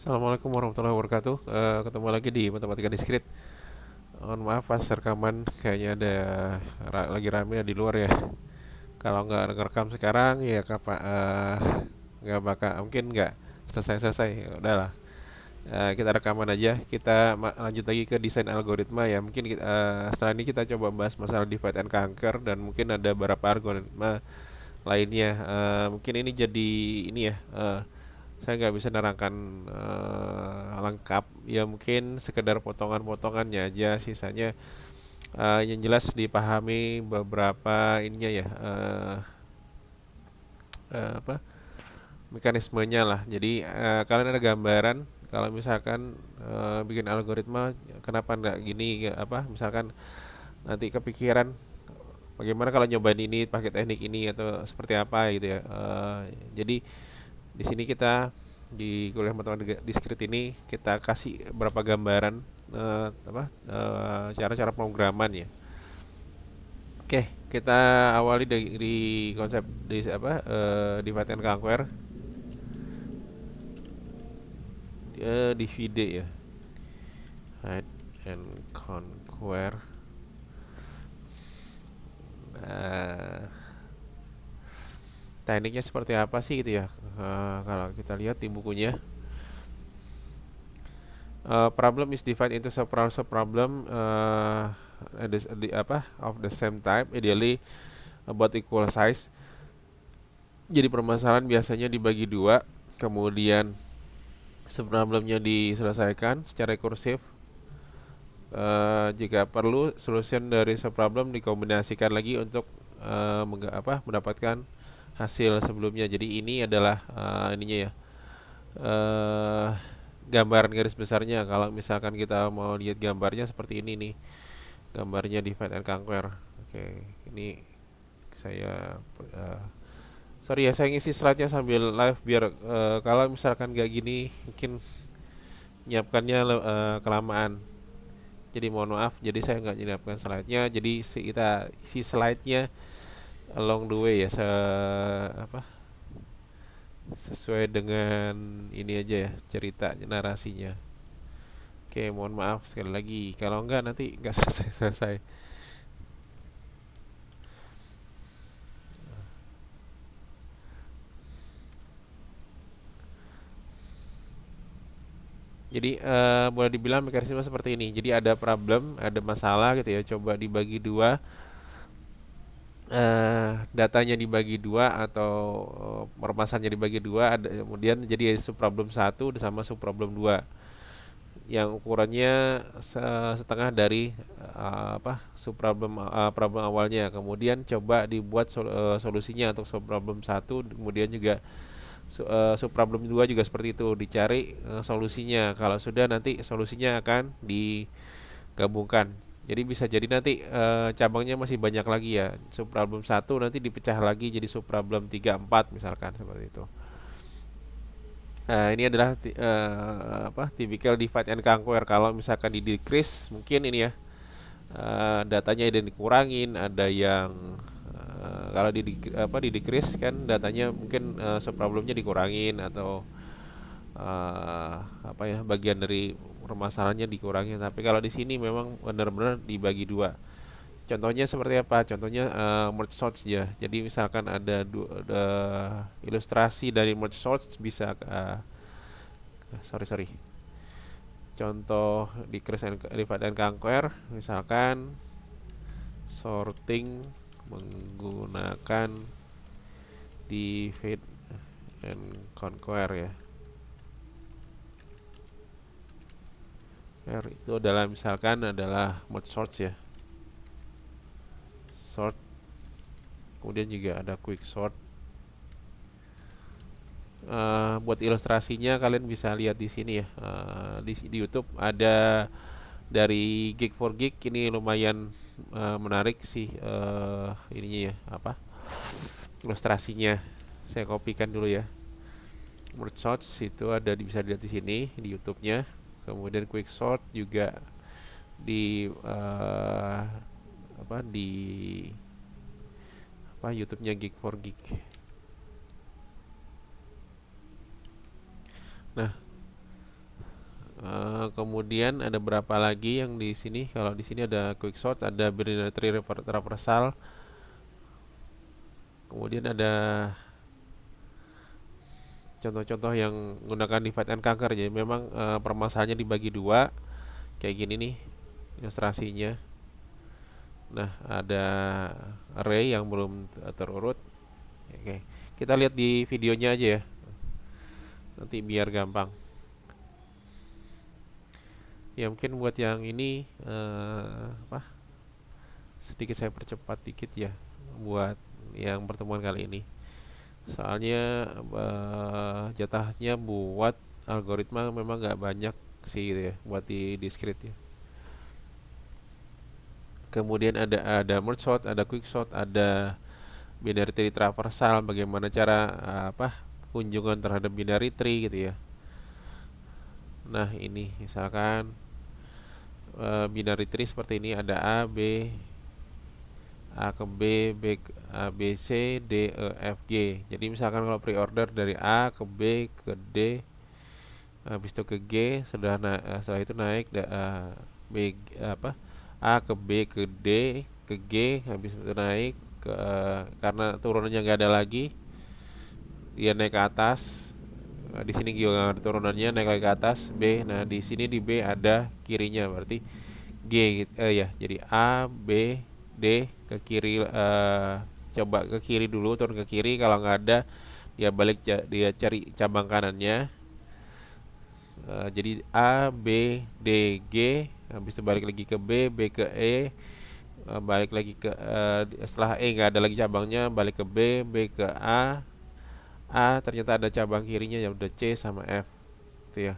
Assalamualaikum warahmatullahi wabarakatuh. Ketemu lagi di Matematika Diskrit. Mohon maaf pas rekaman kayaknya ada lagi rame di luar ya. Kalau nggak ngerekam sekarang ya kapan nggak bakal mungkin nggak selesai-selesai. Ya udahlah. Kita rekaman aja. Kita lanjut lagi ke desain algoritma ya. Mungkin setelah ini kita coba bahas masalah divide and conquer dan mungkin ada beberapa algoritma lainnya. Mungkin ini jadi ini ya. Saya nggak bisa nerangkan lengkap, ya mungkin sekedar potongan-potongannya aja, sisanya yang jelas dipahami beberapa ininya ya, apa mekanismenya lah. Jadi kalian ada gambaran kalau misalkan bikin algoritma kenapa nggak gini, apa misalkan nanti kepikiran bagaimana kalau nyobain ini pakai teknik ini atau seperti apa gitu ya. Jadi di sini kita di kuliah matematika diskrit ini kita kasih beberapa gambaran cara-cara pemrograman ya. Oke, kita awali dari konsep divide and conquer, divide ya. Divide and conquer. Nah, tekniknya seperti apa sih gitu ya? Kalau kita lihat di bukunya, problem is divided into sub-problem of the same type, ideally about equal size. Jadi permasalahan biasanya dibagi dua, kemudian subproblemnya diselesaikan secara rekursif. Jika perlu, solution dari subproblem dikombinasikan lagi untuk mendapatkan hasil sebelumnya. Jadi ini adalah ininya ya, eh, gambaran garis besarnya. Kalau misalkan kita mau lihat gambarnya seperti ini nih, gambarnya divide and conquer. Oke, ini saya sorry ya, saya ngisi slide-nya sambil live biar kalau misalkan nggak gini mungkin nyiapkannya kelamaan. Jadi mohon maaf, jadi saya nggak nyiapkan slide-nya. Jadi kita isi slide-nya along the way ya, apa sesuai dengan ini aja ya, cerita narasinya. Oke, mohon maaf sekali lagi. Kalau enggak nanti nggak selesai-selesai. Jadi boleh dibilang mekanisme seperti ini. Jadi ada problem, ada masalah gitu ya. Coba dibagi dua, datanya dibagi dua atau permasalahannya dibagi dua. Ada, kemudian jadi subproblem satu sama subproblem dua, yang ukurannya setengah dari subproblem problem awalnya. Kemudian coba dibuat solusinya untuk subproblem satu, kemudian juga subproblem 2 juga seperti itu, dicari solusinya. Kalau sudah, nanti solusinya akan digabungkan. Jadi bisa jadi nanti cabangnya masih banyak lagi ya. Subproblem satu nanti dipecah lagi jadi subproblem 3 4 misalkan seperti itu. Nah, ini adalah typical divide and conquer. Kalau misalkan di decrease mungkin ini ya, datanya ada yang dikurangin, ada yang kalau di decrease kan datanya mungkin subproblemnya dikurangin atau bagian dari permasalahannya dikurangi. Tapi kalau di sini memang benar-benar dibagi dua. Contohnya seperti apa? Contohnya merge sorts ya. Jadi misalkan ada ilustrasi dari merge sorts bisa sorry. Contoh di divide and conquer, misalkan sorting menggunakan divide and conquer ya. R itu adalah misalkan adalah merge sorts ya. Sort, kemudian juga ada quick sort. Buat ilustrasinya kalian bisa lihat di sini ya. Di YouTube ada dari Geek for Geek, ini lumayan menarik sih ininya ya, ilustrasinya. Saya kopikan dulu ya. Merge sorts itu bisa dilihat di sini di YouTube-nya. Kemudian quick sort juga di di YouTube-nya Geek for Geek. Nah, Kemudian ada berapa lagi yang di sini? Kalau di sini ada quick sort, ada binary tree traversal. Kemudian ada contoh-contoh yang menggunakan divide and conquer. Jadi memang permasalahannya dibagi dua, kayak gini nih ilustrasinya. Nah, ada array yang belum terurut. Oke, kita lihat di videonya aja ya, nanti biar gampang. Ya mungkin buat yang ini sedikit saya percepat dikit ya buat yang pertemuan kali ini. Soalnya jatahnya buat algoritma memang nggak banyak sih gitu ya, buat di discrete ya. Kemudian ada merge sort, ada quick sort, ada binary tree traversal, bagaimana cara kunjungan terhadap binary tree gitu ya. Nah, ini misalkan binary tree seperti ini, ada A, B, A ke B, B, C, D, E, F, G. Jadi misalkan kalau pre-order dari A ke B ke D, habis itu ke G, setelah itu naik B A ke B ke D ke G, habis itu naik karena turunannya nggak ada lagi, dia naik ke atas. Di sini juga nggak ada turunannya, naik lagi ke atas B. Nah di sini di B ada kirinya, berarti G ya. Jadi A B D ke kiri, coba ke kiri dulu, turun ke kiri. Kalau nggak ada, dia balik, dia cari cabang kanannya. Jadi A B D G, habis itu balik lagi ke B, B ke E, balik lagi ke setelah E nggak ada lagi cabangnya, balik ke B, B ke A. A ternyata ada cabang kirinya, ya udah C sama F itu ya.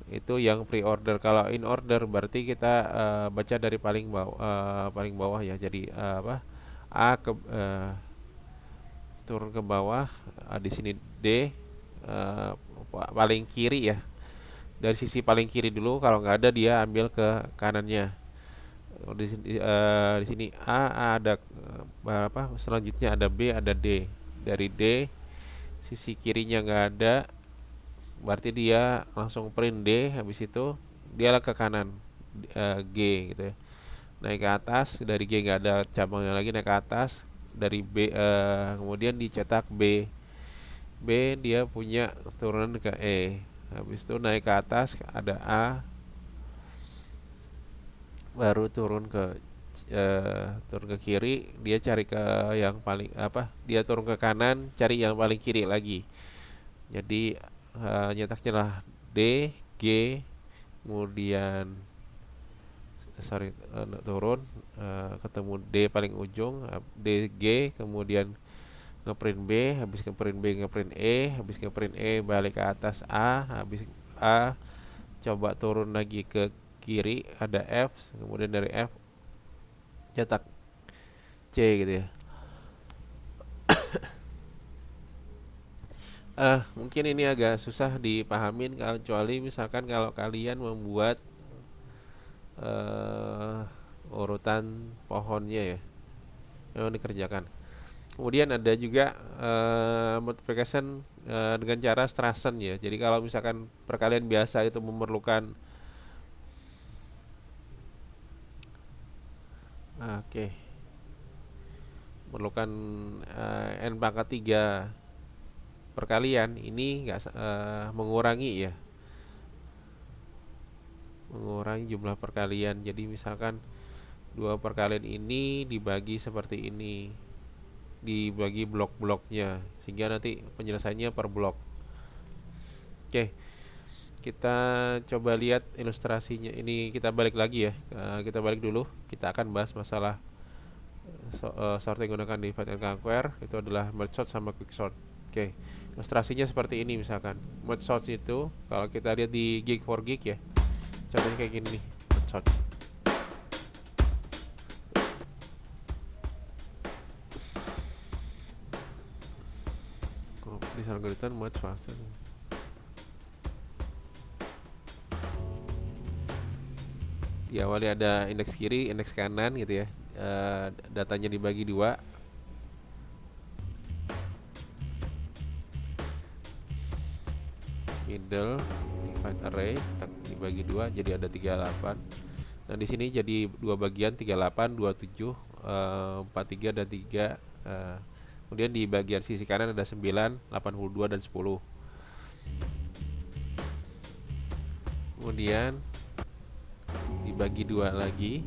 Itu yang pre-order. Kalau in order berarti kita baca dari paling bawah ya. Jadi A ke turun ke bawah, di sini D, eh, paling kiri ya. Dari sisi paling kiri dulu, kalau nggak ada dia ambil ke kanannya. Di sini A ada selanjutnya ada B, ada D. Dari D sisi kirinya nggak ada, berarti dia langsung print D. Habis itu dia ke kanan, G gitu ya, naik ke atas. Dari G nggak ada cabangnya lagi, naik ke atas. Dari B kemudian dicetak B. B dia punya turunan ke E. Habis itu naik ke atas ada A, baru turun ke kiri, dia cari ke yang paling dia turun ke kanan, cari yang paling kiri lagi. Jadi nyetaknya lah D G, kemudian turun, ketemu D paling ujung, D G, kemudian ngeprint B, habis ngeprint B ngeprint E, habis ngeprint E balik ke atas A, habis A coba turun lagi ke kiri ada F, kemudian dari F cetak C gitu ya. Mungkin ini agak susah dipahamin, kecuali misalkan kalau kalian membuat urutan pohonnya ya, memang dikerjakan. Kemudian ada juga multiplication dengan cara Strassen ya. Jadi kalau misalkan perkalian biasa itu memerlukan n pangkat 3 perkalian, ini nggak mengurangi ya, mengurangi jumlah perkalian. Jadi misalkan dua perkalian ini dibagi seperti ini, dibagi blok-bloknya, sehingga nanti penyelesaiannya per blok. Oke, kita coba lihat ilustrasinya. Ini kita balik lagi ya. Kita balik dulu. Kita akan bahas masalah sorting menggunakan divide and conquer. Itu adalah merge sort sama quick sort. Oke, ilustrasinya seperti ini misalkan. Merge sort itu kalau kita lihat di gig for gig ya, contohnya kayak gini nih, merge sort. This algorithm much faster. Di awalnya ada indeks kiri, indeks kanan gitu ya. Datanya dibagi dua. Middle divide array dibagi 2 jadi ada 38. Nah, di sini jadi dua bagian 38, 27, 43 dan 3. Kemudian di bagian sisi kanan ada 9, 82 dan 10. Kemudian dibagi 2 lagi.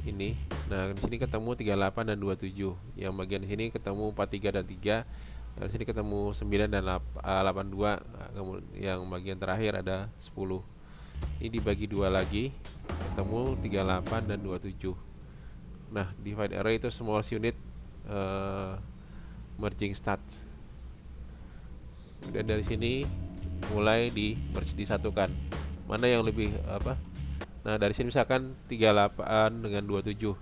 Ini. Nah, di sini ketemu 38 dan 27. Yang bagian sini ketemu 43 dan 3. Di sini ketemu 9 dan 82. Yang bagian terakhir ada 10. Ini dibagi 2 lagi, ketemu 38 dan 27. Nah, divide array itu small unit merging start. Kemudian dari sini mulai di merge disatukan. Mana yang lebih apa? Nah, dari sini misalkan 38 dengan 27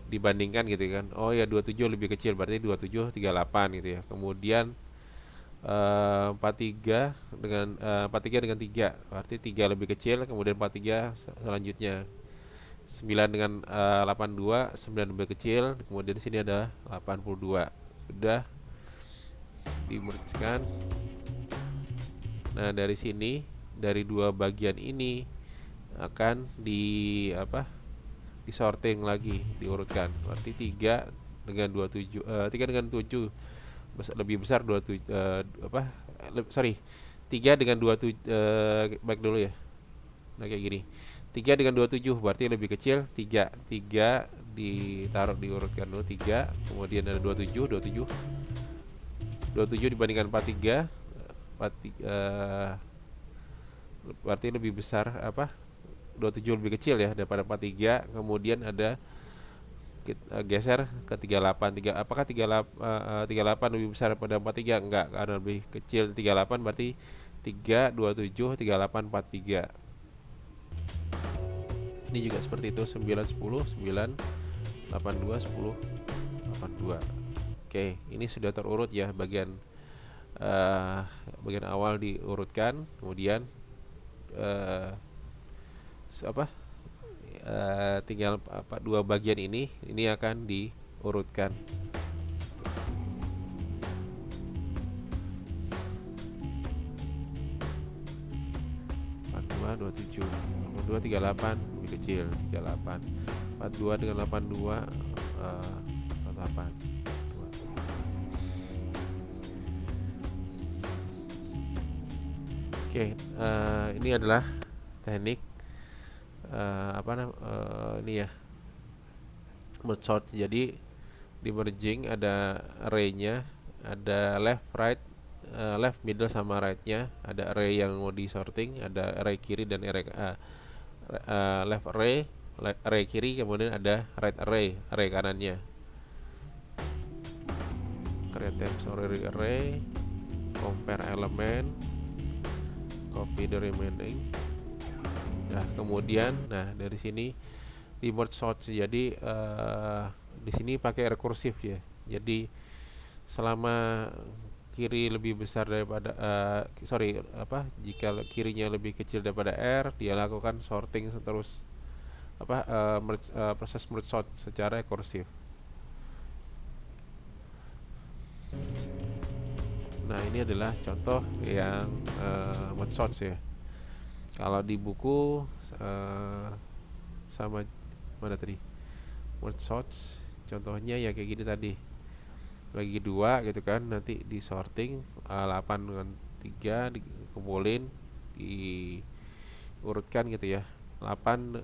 dibandingkan gitu kan. Oh ya, 27 lebih kecil, berarti 27 38 gitu ya. Kemudian 43 dengan 43 dengan 3, berarti 3 lebih kecil, kemudian 43 selanjutnya. 9 dengan 82, 9 lebih kecil, kemudian di sini ada 82. Sudah dimergekan. Nah, dari sini dari dua bagian ini akan disorting lagi, diurutkan. Berarti 3 dengan 27 3 dengan 7 lebih besar 27 3 dengan 27 baik dulu ya. Nah, kayak gini. 3 dengan 27 berarti lebih kecil 3. 3 ditaruh diurutkan dulu 3, kemudian ada 27, 27 dibandingkan 43, 43 berarti lebih besar 27 lebih kecil ya daripada 43. Kemudian ada geser ke 38. Apakah 38 lebih besar daripada 43? Enggak, karena lebih kecil 38, berarti 3, 27, 38, 43. Ini juga seperti itu, 9, 10, 9, 82, 10, 82. Oke, ini sudah terurut ya, bagian awal diurutkan, kemudian tinggal dua bagian ini akan diurutkan. Dua 27, 82 38 lebih kecil 38, 42 dengan 82 48. Oke, ini adalah teknik ini ya, merge sort. Jadi di merging ada array-nya, ada left, right, left, middle sama right-nya. Ada array yang mau di sorting, ada array kiri dan array left array, array kiri, kemudian ada right array, array kanannya. Create temporary array, compare element, copy the remaining. Nah, kemudian dari sini di merge sort. Jadi di sini pakai rekursif ya. Jadi selama kiri lebih besar daripada jika kirinya lebih kecil daripada R, dia lakukan sorting terus proses merge sort secara rekursif. Nah, ini adalah contoh yang merge sort ya. Kalau di buku sama mana tadi? Merge sort contohnya ya kayak gini tadi. Bagi 2 gitu kan, nanti di sorting 8 dengan 3 dikumpulin, diurutkan gitu ya. 8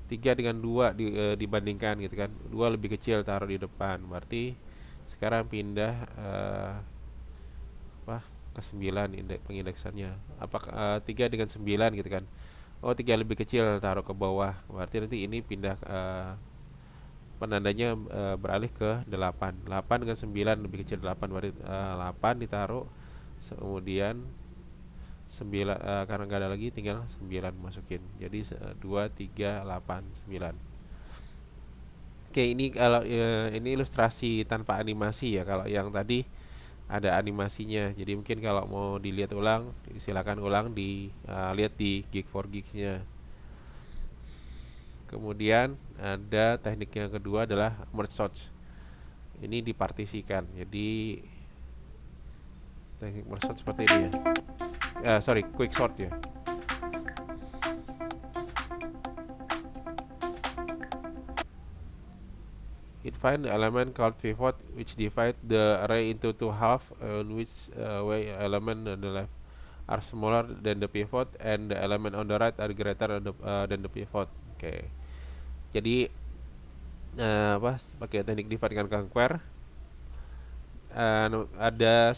3 dengan 2 dibandingkan gitu kan. 2 lebih kecil taruh di depan. Berarti sekarang pindah ke 9 pengindeksannya. Apakah 3 dengan 9 gitu kan. Oh, 3 lebih kecil taruh ke bawah. Berarti nanti ini pindah penandanya beralih ke 8. 8 dengan 9 lebih kecil 8, berarti 8 ditaruh, kemudian 9 karena nggak ada lagi tinggal 9 masukin. Jadi 2, 3, 8, 9. Oke, ini kalau ini ilustrasi tanpa animasi ya. Kalau yang tadi ada animasinya. Jadi mungkin kalau mau dilihat ulang, silakan ulang lihat di Geek4Geeks-nya. Kemudian ada teknik yang kedua adalah merge sort. Ini dipartisikan. Jadi teknik merge sort seperti ini ya. Sorry, quick sort ya. It find the element called pivot which divide the array into two half, in which way element on the left are smaller than the pivot and the element on the right are greater than the pivot. Oke. Jadi pakai teknik divide and conquer, ada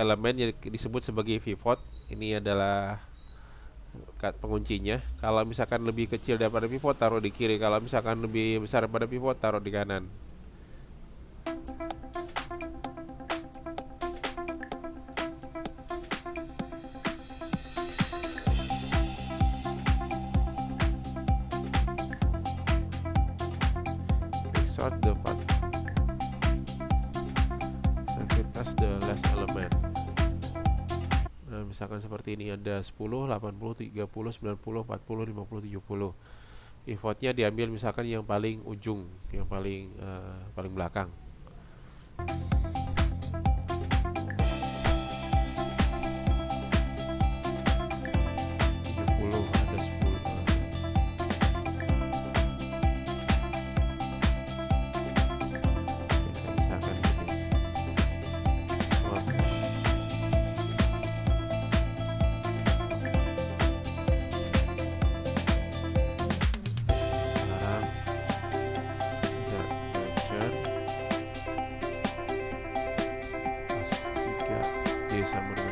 elemen yang disebut sebagai pivot. Ini adalah penguncinya. Kalau misalkan lebih kecil daripada pivot, taruh di kiri. Kalau misalkan lebih besar daripada pivot, taruh di kanan. Sort the path as the last element. Nah, misalkan seperti ini ada 10, 80, 30, 90, 40, 50, 70. Pivotnya diambil misalkan yang paling ujung, yang paling belakang. 70 ada 10. Misalkan gini. Sama dengan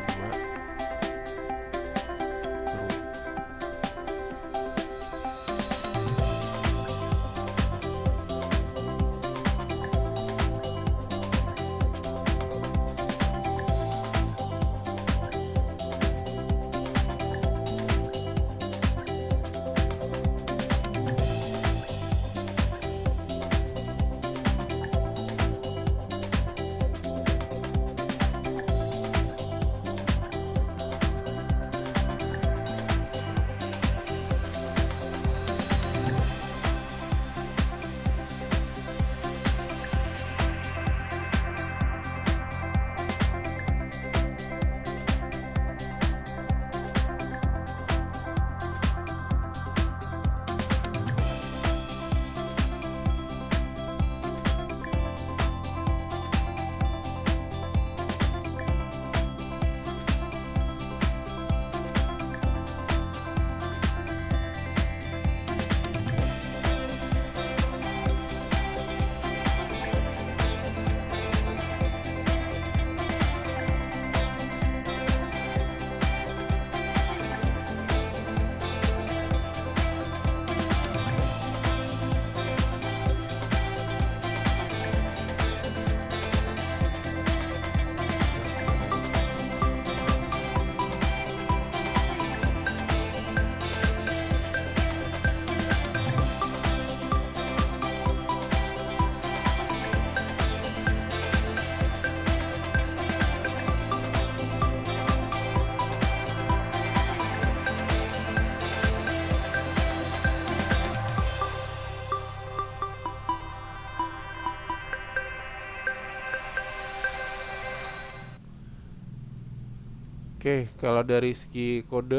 'Oke, kalau dari segi kode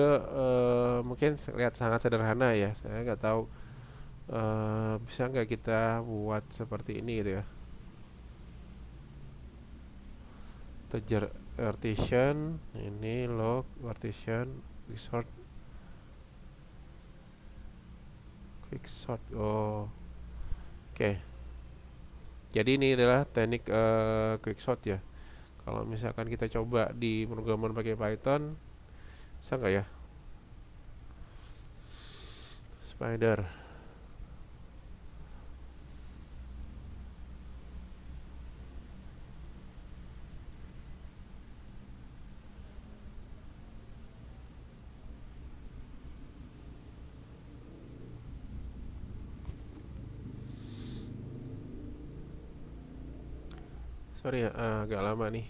mungkin lihat sangat sederhana ya. Saya nggak tahu bisa nggak kita buat seperti ini gitu ya. Integer partition, ini log partition, quick sort. Oh, oke. Jadi ini adalah teknik quick sort ya. Kalau misalkan kita coba di pemrograman pakai Python, bisa nggak ya? Spider. Sorry ya, agak lama nih.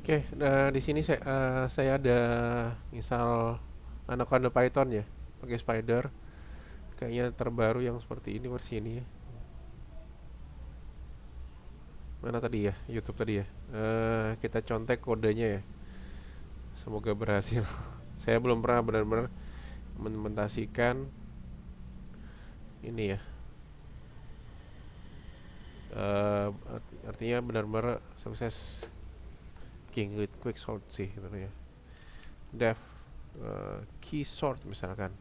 Oke, nah di sini saya ada misal Anaconda Python ya, pakai Spider. Kayaknya terbaru yang seperti ini versi ini ya. Mana tadi ya? YouTube tadi ya. Kita contek kodenya ya. Semoga berhasil. Saya belum pernah benar-benar mengimplementasikan ini ya. Artinya benar-benar sukses King with quick sort sih sebenarnya. Dev key sort misalkan.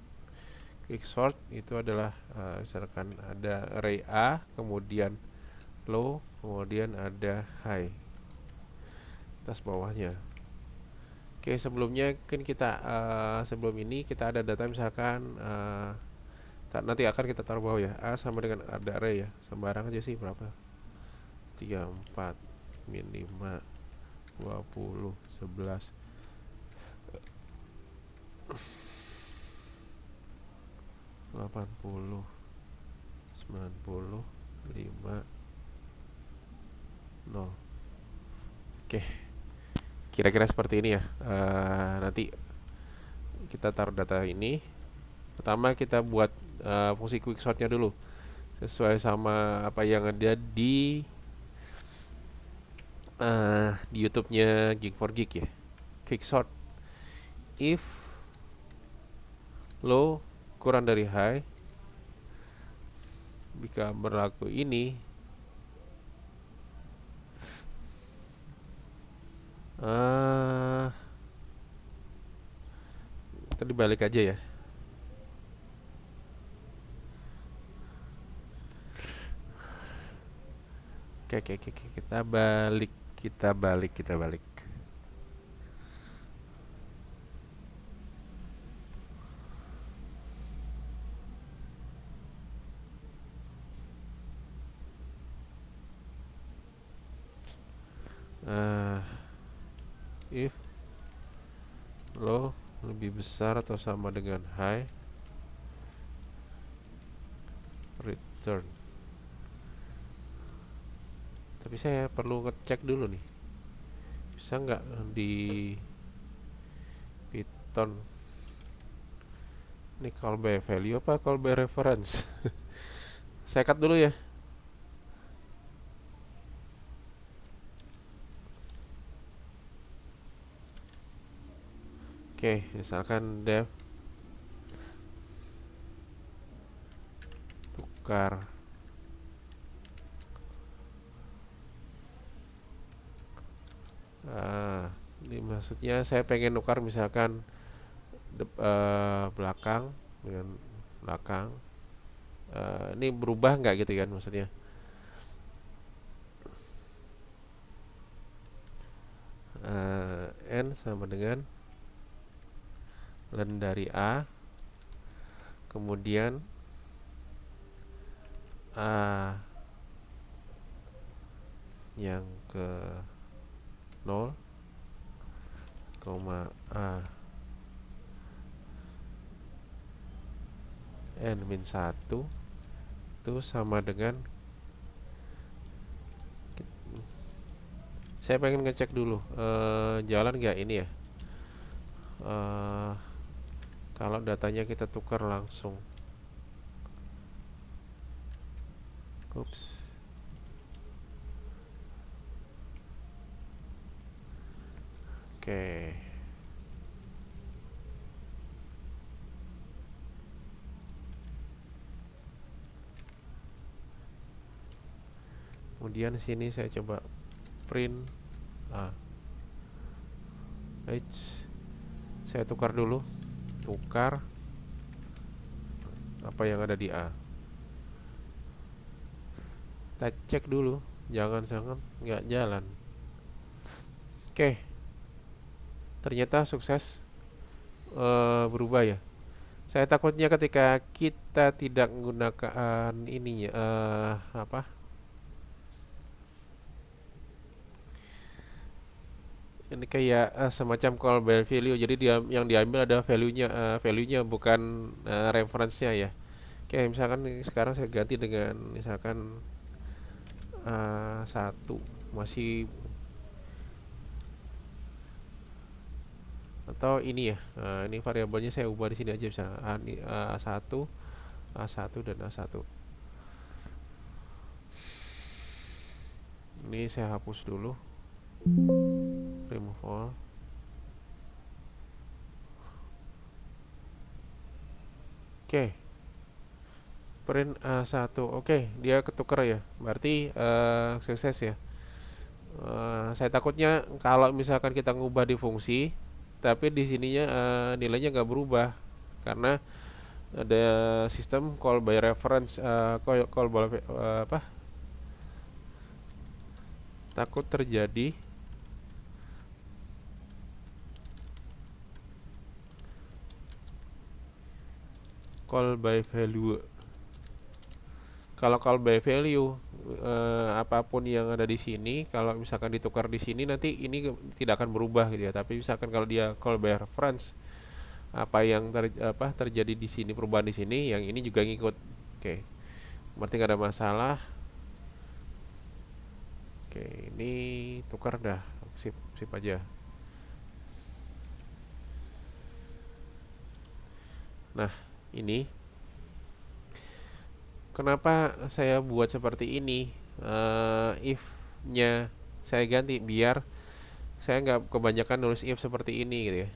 Quick sort itu adalah misalkan ada array A, kemudian low, kemudian ada high atas bawahnya. Oke, sebelumnya kan kita sebelum ini kita ada data misalkan nanti akan kita taruh bawah ya. A sama dengan ada array ya. Sembarang aja sih berapa? 34 min 5 20 11 80 90 5 0. Oke, kira-kira seperti ini ya. Nanti kita taruh data ini. Pertama kita buat fungsi quicksortnya dulu sesuai sama apa yang ada di YouTube-nya Geek for Geek ya. Quicksort if low kurang dari high, jika berlaku ini itu dibalik aja ya. Oke, kita balik. If low lebih besar atau sama dengan high, return. Tapi saya perlu ngecek dulu nih, bisa nggak di Python ini call by value apa call by reference? Saya cut dulu ya. Oke, misalkan dev tukar ini maksudnya saya pengen tukar misalkan belakang dengan belakang. Ini berubah nggak gitu kan maksudnya? N sama dengan len dari A, kemudian A yang ke 0, A N min 1 itu sama dengan, saya pengen ngecek dulu jalan nggak ini ya, kalau datanya kita tukar langsung. Ups. Oke. Kemudian sini saya coba print saya tukar dulu, tukar apa yang ada di A. Kita cek dulu, jangan-jangan nggak jalan. Oke, ternyata sukses berubah ya. Saya takutnya ketika kita tidak menggunakan ininya apa? Ini kayak semacam call by value. Jadi dia yang diambil ada value-nya bukan reference-nya ya. Oke, misalkan sekarang saya ganti dengan misalkan 1 masih, atau ini ya. Ini variabelnya saya ubah di sini aja misalnya A1 A1 dan A1. Ini saya hapus dulu, remove all. Oke, print A1. Oke, dia ketuker ya. Berarti sukses ya. Saya takutnya kalau misalkan kita ngubah di fungsi, tapi di sininya nilainya nggak berubah karena ada sistem call by reference, call by apa? Takut terjadi call by value. Kalau call by value, apapun yang ada di sini, kalau misalkan ditukar di sini nanti ini tidak akan berubah gitu ya. Tapi misalkan kalau dia call by reference, apa yang terjadi di sini, perubahan di sini, yang ini juga ngikut. Oke, berarti nggak ada masalah. Oke, ini tukar dah, sip sip aja. Nah, ini kenapa saya buat seperti ini? If-nya saya ganti biar saya nggak kebanyakan nulis if seperti ini gitu ya.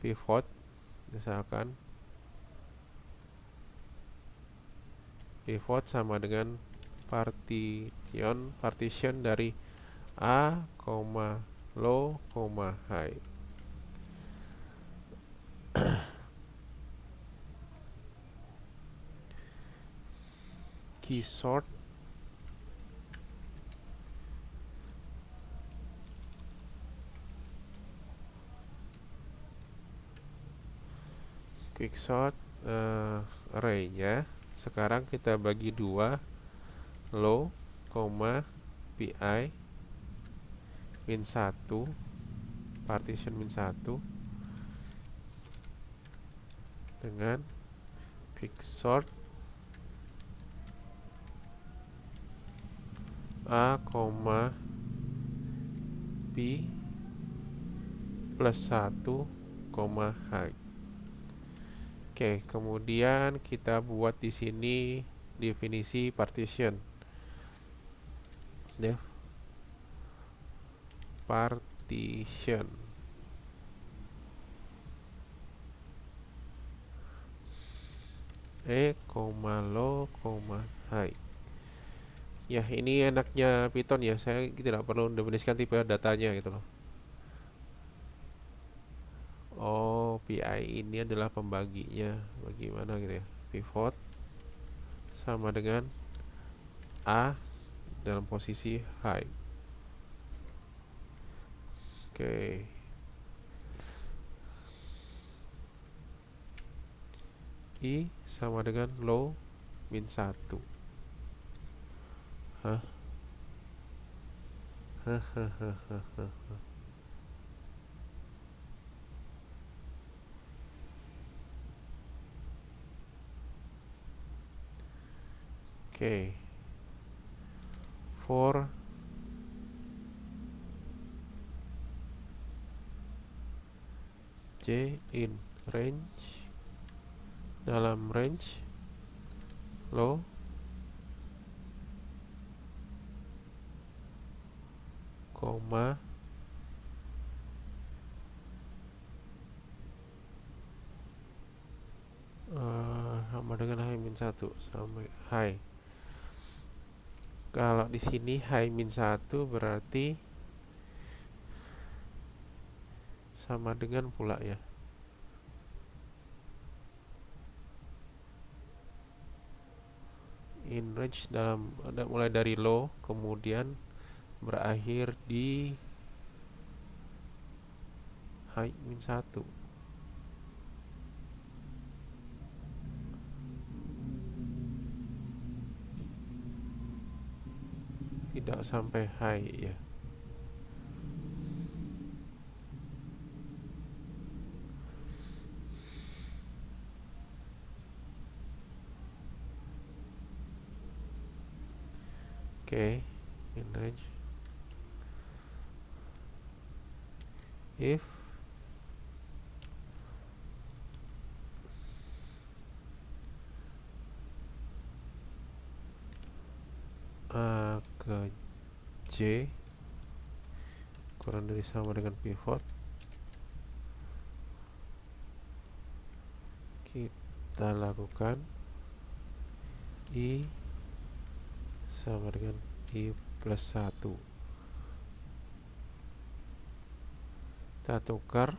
Pivot misalkan, pivot sama dengan partition dari A, low, high. Key sort quick sort array-nya sekarang kita bagi dua, low, pi min 1, partition min 1 dengan quick sort A, pi plus 1, high. Oke, kemudian kita buat di sini definisi partition. Def partition. Low, high. Ya, ini enaknya Python ya. Saya tidak perlu mendefinisikan tipe datanya gitu loh. Oh, pi ini adalah pembaginya. Bagaimana gitu ya? Pivot sama dengan A dalam posisi high. Oke. I sama dengan low min 1. Hah? Oke. For J in range, dalam range low, koma sama dengan high min 1 sampai high. Kalau di sini high min 1 berarti sama dengan pula ya. In range mulai dari low kemudian berakhir di high min 1. Tidak sampai high ya. Oke, in range if ke J kurang dari sama dengan pivot. Kita lakukan I sama dengan I plus 1. Kita tukar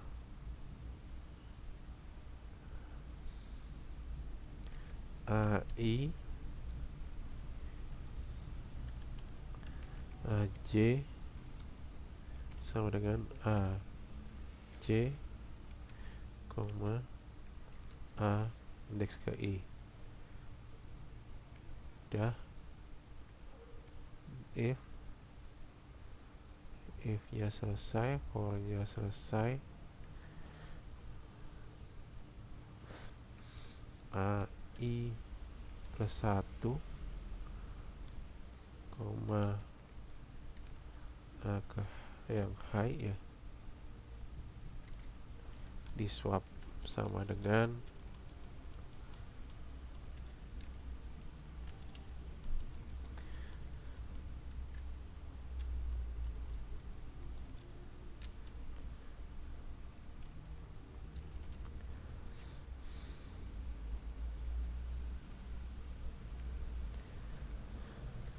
AI AJ sama dengan AJ, A indeks ke I. Dah. If nya selesai, for nya selesai, AI plus 1 koma ke yang high ya, di swap sama dengan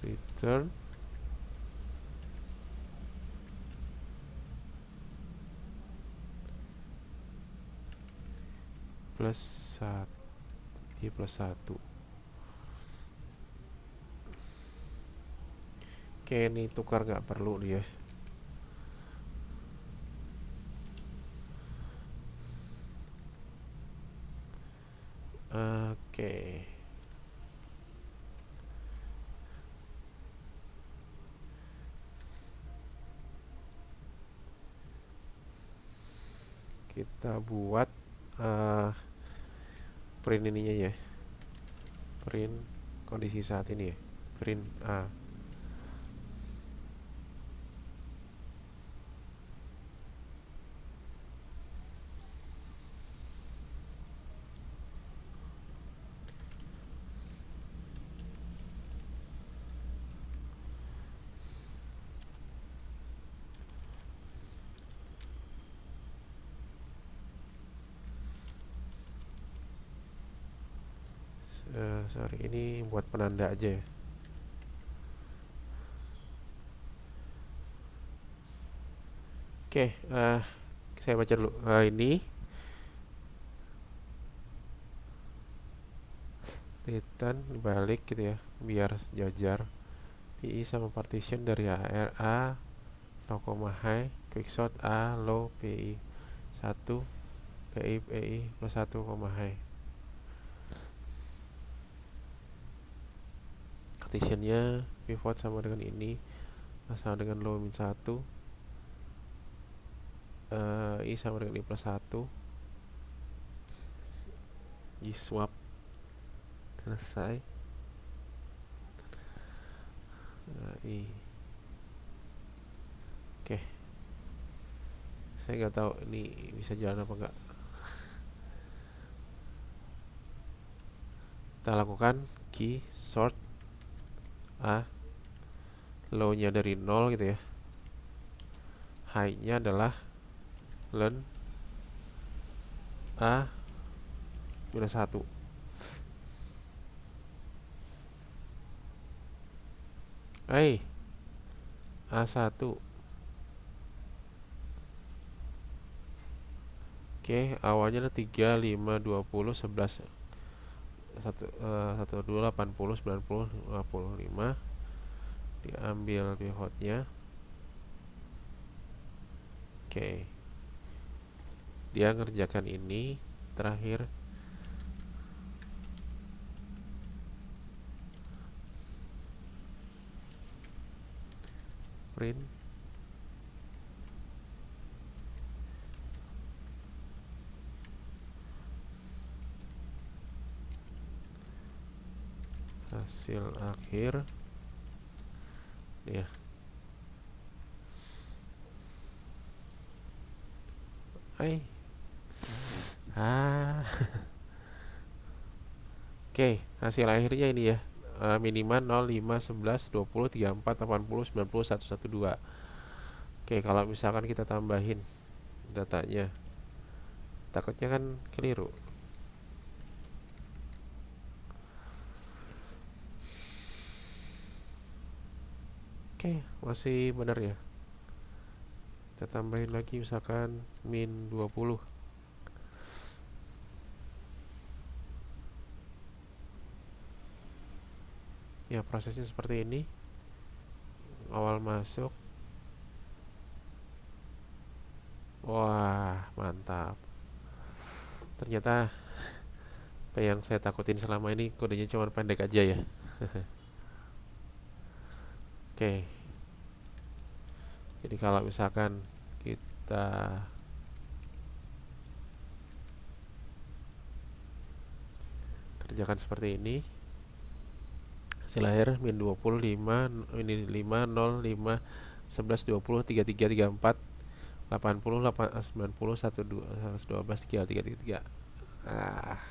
return plus 1 I plus 1. Oke, ini tukar nggak perlu dia. Oke. Kita buat print ininya ya. Print kondisi saat ini ya. Print A. Sorry, ini buat penanda aja ya. Oke, saya baca dulu. Ini return balik gitu ya, biar jajar. PI sama partition dari A low, high, quickshot A low, PI 1, PI plus 1, high. Partitionnya pivot sama dengan ini, sama dengan low min 1, I sama dengan I plus 1, I swap selesai. I. Oke. Saya nggak tahu ini bisa jalan apa enggak. Kita lakukan key sort A, low nya dari 0 gitu ya, high nya adalah len A minus 1. A1. Oke, awalnya ada 3, 5, 20, 11, 1, 2, 80, 90, 55. Diambil pivotnya. Oke, dia ngerjakan ini. Terakhir print hasil akhir ya. Oke, hasil akhirnya ini ya. minimal 0, 5, 11, 20, 34, 80, 90, 112. Oke, kalau misalkan kita tambahin datanya, takutnya kan keliru. Oke, masih benar ya. Kita tambahin lagi misalkan min 20. Ya, prosesnya seperti ini. Awal masuk. Wah, mantap. Ternyata apa yang saya takutin selama ini kodenya cuma pendek aja ya. Oke. Jadi kalau misalkan kita kerjakan seperti ini, hasil lahir min 25, ini 5, 0, 5, 11, 20, 33, 34, 80, 90, 12, 3, 3, 3. Nah,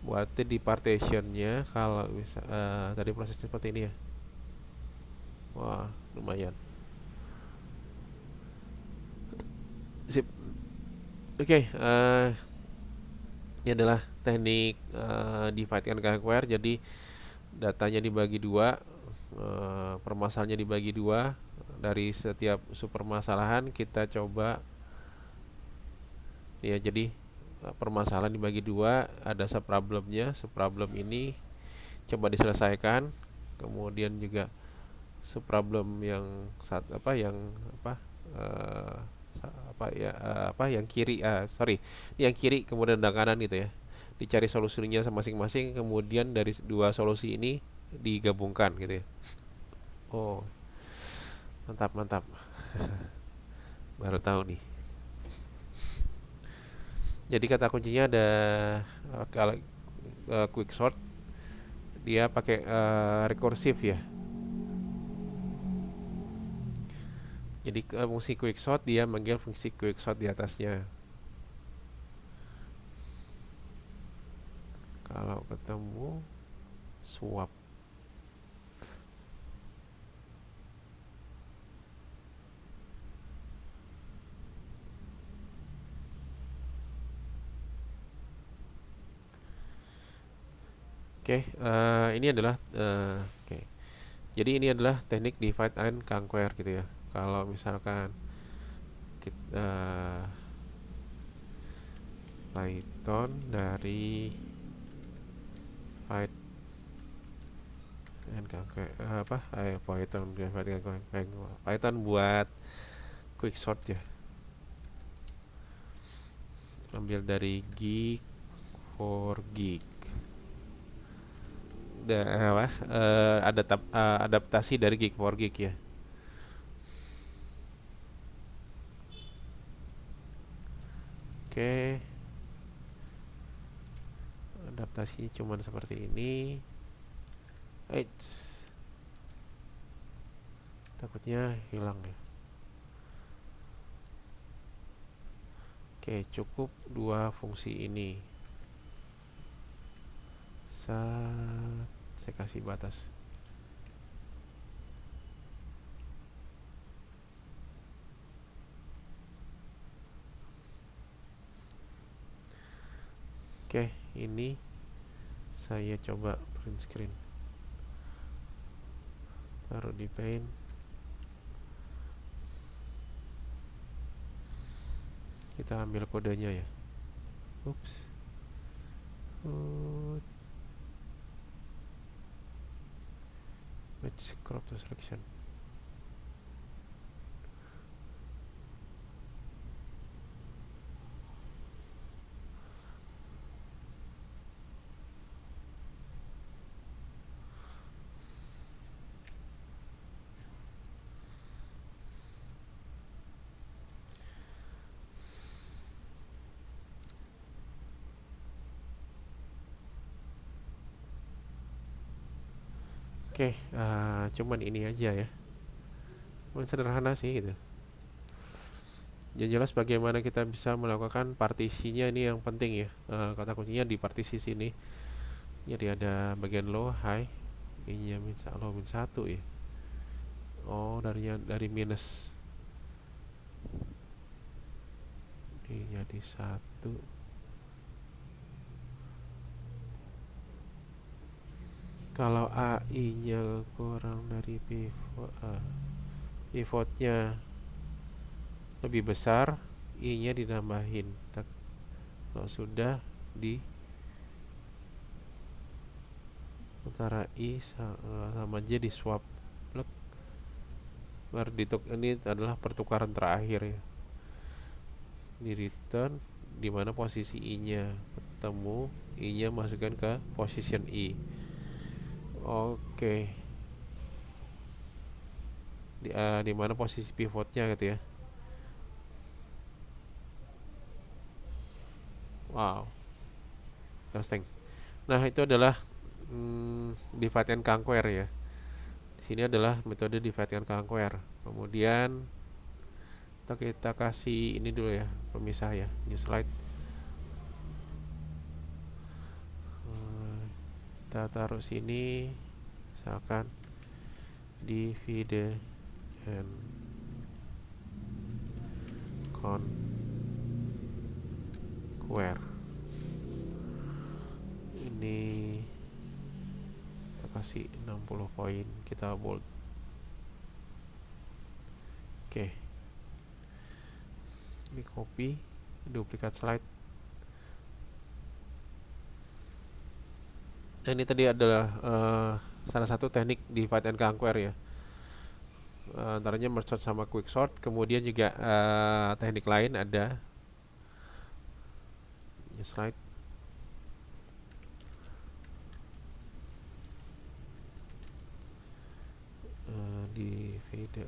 buatnya di partitionnya kalau bisa tadi prosesnya seperti ini ya. Wah, lumayan. Sip. Oke, ini adalah teknik divide and conquer. Jadi datanya dibagi dua, permasalahannya dibagi dua. Dari setiap supermasalahan kita coba ya. Jadi permasalahan dibagi dua, ada subproblemnya. Subproblem ini coba diselesaikan. Kemudian juga subproblem yang apa eh, yang kiri, yang kiri kemudian ada kanan gitu ya, dicari solusinya masing-masing, kemudian dari dua solusi ini digabungkan gitu ya. Oh, mantap mantap. Baru tahu nih. Jadi kata kuncinya ada kalau quick sort dia pakai rekursif ya. Jadi fungsi quick sort dia manggil fungsi quick sort di atasnya. Kalau ketemu swap. Oke, ini adalah oke. Jadi ini adalah teknik divide and conquer gitu ya. Kalau misalkan kita Python dari divide and conquer Python buat quick sort ya. Ambil dari gig for gig. Adaptasi dari gig for gig ya. Oke, adaptasinya cuman seperti ini. Eits, takutnya hilang ya. Oke, cukup dua fungsi ini. Saya kasih batas. Oke, ini saya coba print screen. Taruh di Paint. Kita ambil kodenya ya. Oops. Match crop to selection. Oke, cuman ini aja ya. Sederhana sih gitu. Yang jelas bagaimana kita bisa melakukan partisinya ini yang penting ya. Kata kuncinya di partisi sini. Jadi ada bagian low high, I-nya low min 1 ya. Oh, dari minus ini jadi 1. Kalau AI-nya kurang dari pivotnya lebih besar, I-nya dinambahin. Kalau sudah di antara sama aja di swap. Ini adalah pertukaran terakhir ya. Di return di mana posisi I-nya ketemu, I-nya masukkan ke position I. Oke. Di mana posisi pivotnya gitu ya. Wow, interesting. Nah, itu adalah divide and conquer ya. Di sini adalah metode divide and conquer. Kemudian kita kasih ini dulu ya, pemisah ya, new slide. Kita taruh sini, misalkan divide and conquer. Ini kita kasih 60 poin, kita bold. Oke. Ini copy, duplikat slide. Nah, ini tadi adalah salah satu teknik divide and conquer ya. Antaranya merge sort sama quick sort. Kemudian juga teknik lain ada slide. Divide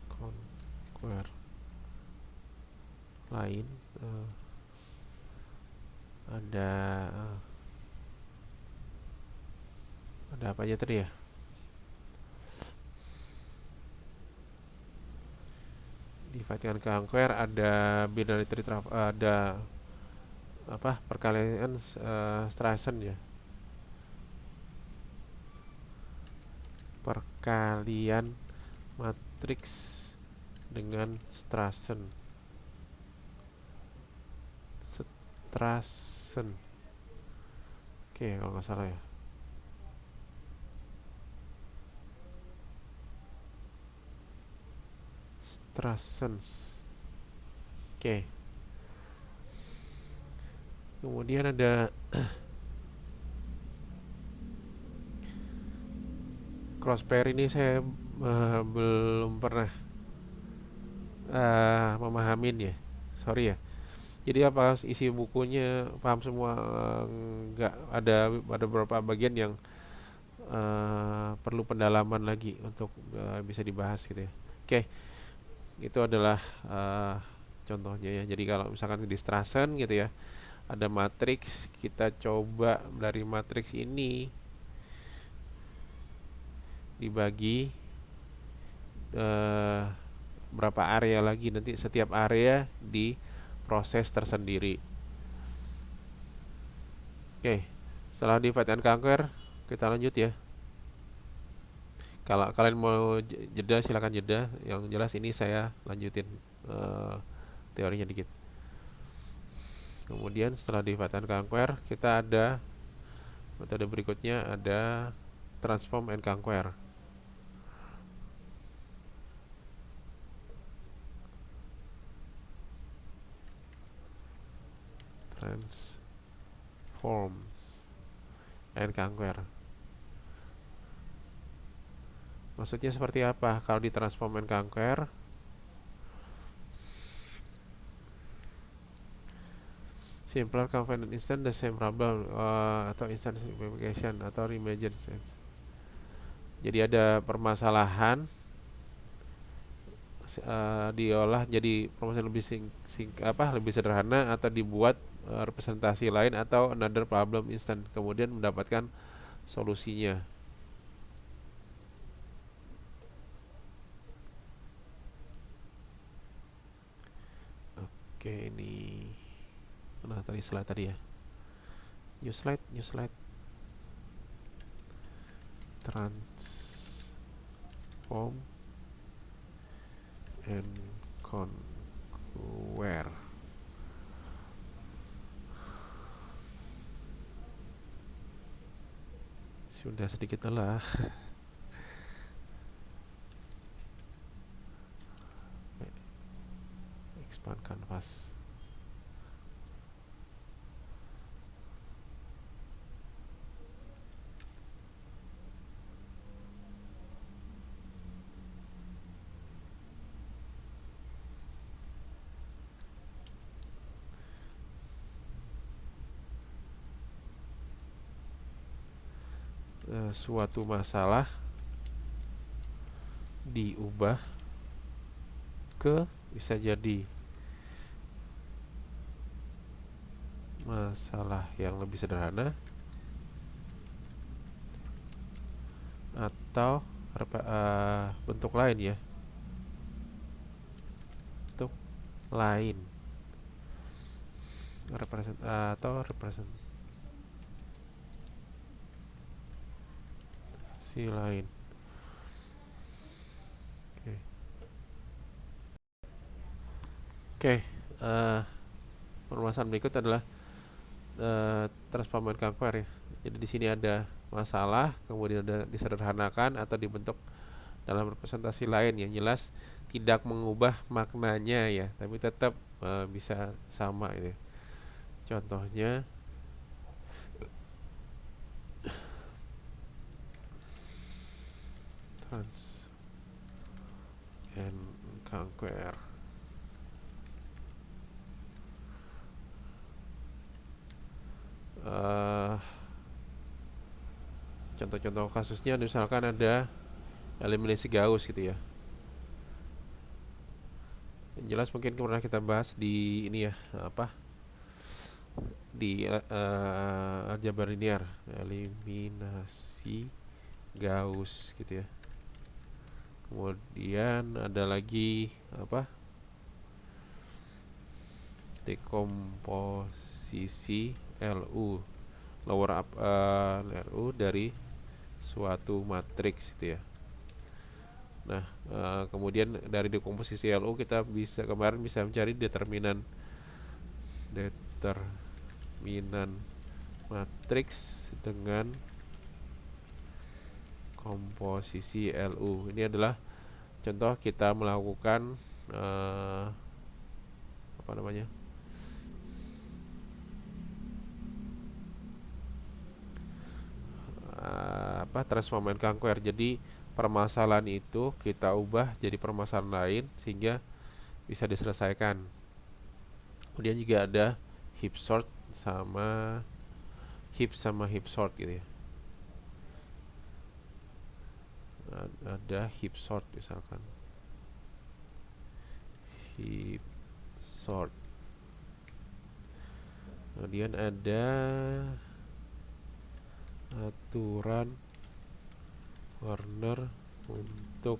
conquer lain ada apa aja tadi ya? Divide and conquer, ada binary tree, ada apa, perkalian Strassen ya, perkalian matriks dengan Strassen. Oke, kalau nggak salah ya. Strassens. Oke. Kemudian ada crosspair. Ini saya belum pernah memahamin ya. Sorry ya. Jadi apa isi bukunya paham semua, nggak ada beberapa bagian yang perlu pendalaman lagi untuk bisa dibahas gitu ya. Oke, itu adalah contohnya ya. Jadi kalau misalkan di Strassen gitu ya, ada matriks, kita coba dari matriks ini dibagi berapa area lagi, nanti setiap area di proses tersendiri. Oke, setelah divide and conquer kita lanjut ya. Kalau kalian mau jeda silakan jeda. Yang jelas ini saya lanjutin teorinya dikit. Kemudian setelah divide and conquer kita ada metode berikutnya, ada transform and conquer. Transforms and conquer. Maksudnya seperti apa? Kalau di transform and conquer, simpler convenient instant the same problem, atau instant simplification atau reimagined. Jadi ada permasalahan diolah jadi permasalahan lebih sederhana, atau dibuat representasi lain, atau another problem instant, kemudian mendapatkan solusinya. Oke, ini tadi ya. New slide, new slide. Transform and conquer. Sudah sedikit lelah. Expand canvas. Suatu masalah diubah ke bisa jadi masalah yang lebih sederhana atau bentuk lain ya, bentuk lain representasi lain. Oke. Oke, permasalahan berikut adalah transform and conquer ya. Jadi di sini ada masalah, kemudian ada disederhanakan atau dibentuk dalam representasi lain yang jelas tidak mengubah maknanya ya, tapi tetap bisa sama gitu. Contohnya trans and conquer. Contoh-contoh kasusnya misalkan ada eliminasi Gauss gitu ya. Yang jelas mungkin pernah kita bahas di ini ya, di aljabar linear, eliminasi Gauss gitu ya. Kemudian ada lagi dekomposisi LU LU dari suatu matriks gitu ya. Nah, kemudian dari dekomposisi LU kita kemarin bisa mencari determinan matriks dengan komposisi LU. Ini adalah contoh kita melakukan transform and conquer. Jadi permasalahan itu kita ubah jadi permasalahan lain sehingga bisa diselesaikan. Kemudian juga ada heap sort sama heap sort gitu ya. Ada heap sort misalkan. Heap sort. Kemudian ada aturan corner untuk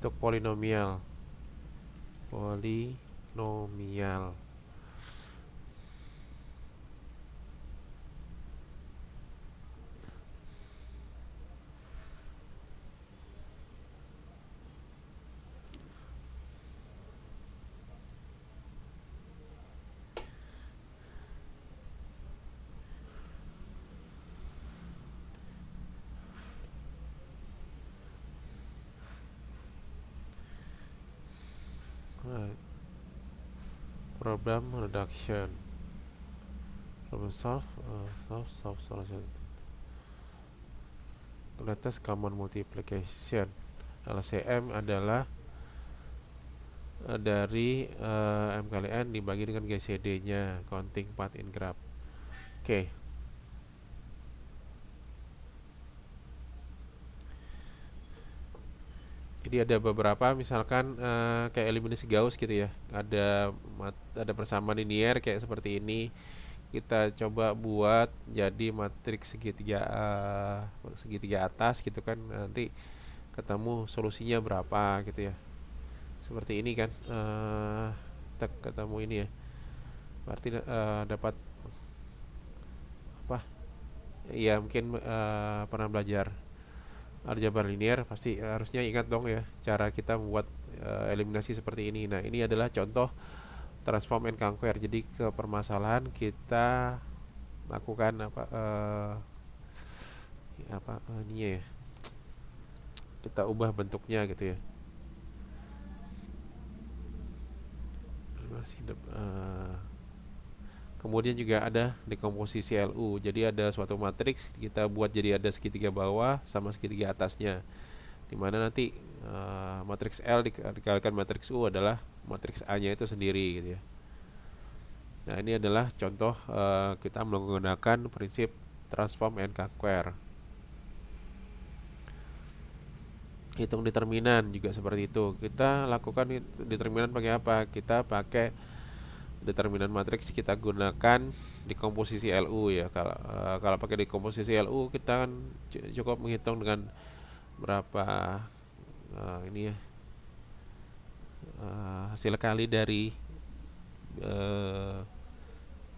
untuk polinomial. Problem reduction. Problem solve solution. Latest common multiplication. LCM adalah dari M kali N dibagi dengan GCD-nya, counting path in graph. Oke. Jadi ada beberapa misalkan kayak eliminasi Gauss gitu ya. Ada persamaan linear kayak seperti ini. Kita coba buat jadi matriks segitiga atas gitu kan. Nanti ketemu solusinya berapa gitu ya. Seperti ini kan, kita ketemu ini ya, berarti dapat apa ya, mungkin pernah belajar aljabar linear, pasti harusnya ingat dong ya cara kita membuat eliminasi seperti ini. Nah, ini adalah contoh transform and conquer. Jadi ke permasalahan kita lakukan ininya ya, kita ubah bentuknya gitu ya. Kemudian juga ada dekomposisi LU. Jadi ada suatu matriks kita buat jadi ada segitiga bawah sama segitiga atasnya. Dimana nanti matriks L dikalikan matriks U adalah matriks A-nya itu sendiri gitu ya. Nah, ini adalah contoh kita menggunakan prinsip transform and conquer. Hitung determinan juga seperti itu. Kita lakukan determinan pakai apa? Kita pakai determinan matriks, kita gunakan dekomposisi LU ya. Kalau pakai dekomposisi LU kita kan cukup menghitung dengan berapa ini ya, hasil kali dari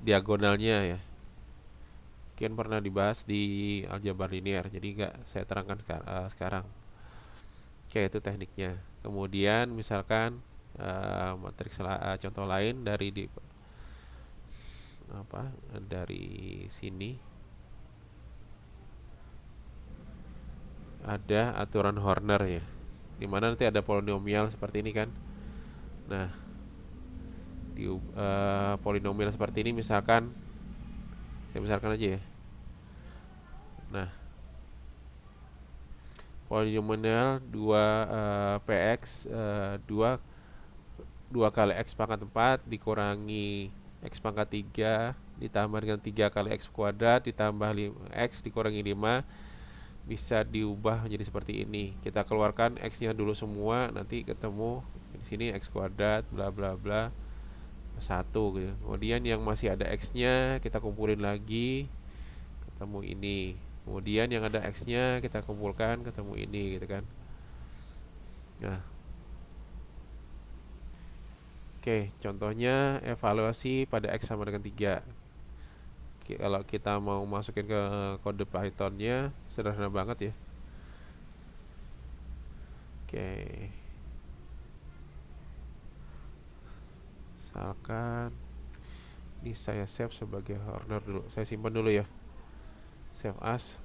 diagonalnya ya. Mungkin pernah dibahas di aljabar linear, jadi nggak saya terangkan sekarang. Oke, itu tekniknya. Kemudian misalkan matriks contoh lain dari sini ada aturan Horner ya, dimana nanti ada polinomial seperti ini kan. Nah, di polinomial seperti ini misalkan, saya misalkan aja ya. Nah, polinomial 2 px 2 kali x pangkat 4 dikurangi x pangkat 3 ditambah dengan 3 kali x kuadrat ditambah x dikurangi 5 bisa diubah menjadi seperti ini. Kita keluarkan x-nya dulu semua, nanti ketemu di sini x kuadrat bla bla bla 1 gitu. Kemudian yang masih ada x-nya kita kumpulin lagi, ketemu ini. Kemudian yang ada x-nya kita kumpulkan, ketemu ini gitu kan. Nah, oke, contohnya evaluasi pada x sama dengan 3. Kalau kita mau masukin ke kode Python-nya sederhana banget ya. Oke. Misalkan ini saya save sebagai Horner dulu. Saya simpan dulu ya. Save as